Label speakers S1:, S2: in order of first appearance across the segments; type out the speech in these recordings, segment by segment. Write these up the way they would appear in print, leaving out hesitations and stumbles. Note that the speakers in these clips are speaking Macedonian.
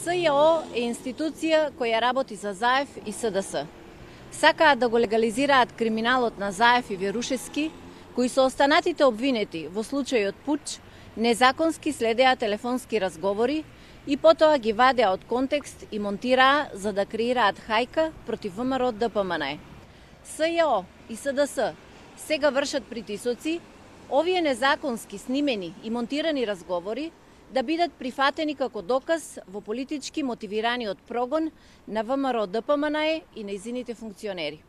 S1: СЈО е институција која работи за Заев и СДС. Сакаат да го легализираат криминалот на Заев и Верушевски, кои со останатите обвинети во случајот пуч, незаконски следеа телефонски разговори и потоа ги вадеа од контекст и монтираа за да креираат хајка против ВМРО ДПМН. СЈО и СДС сега вршат притисоци овие незаконски снимени и монтирани разговори да бидат прифатени како доказ во политички мотивираниот прогон на ВМРО ДПМН и нејзините функционери.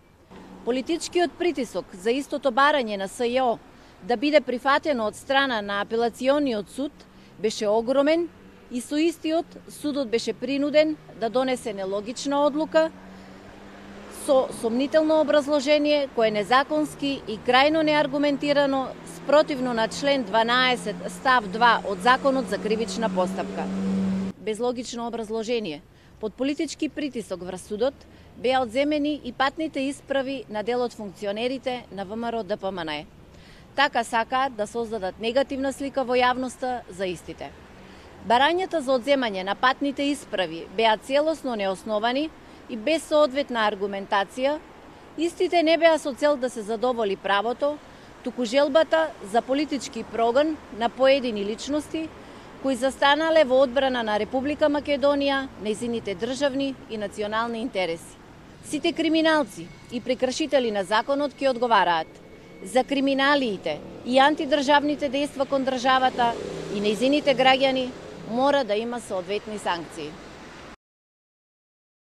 S1: Политичкиот притисок за истото барање на СЈО да биде прифатено од страна на апелациониот суд беше огромен и со истиот судот беше принуден да донесе нелогична одлука со сомнително образложение кое е незаконски и крајно неаргументирано спротивно на член 12 став 2 од Законот за кривична постапка. Без логично образложение, под политички притисок врз судот, беа одземени и патните исправи на дел од функционерите на ВМРО ДПМН. Така сакаат да создадат негативна слика во јавноста за истите. Барањата за одземање на патните исправи беа целосно неосновани и без соодветна аргументација, истите не беа со цел да се задоволи правото, туку желбата за политички прогон на поедини личности кои застанале во одбрана на Република Македонија, нејзините државни и национални интереси. Сите криминалци и прекршители на законот ќе одговараат. За криминалиите и антидржавните дејства кон државата и нејзините граѓани мора да има соодветни санкции.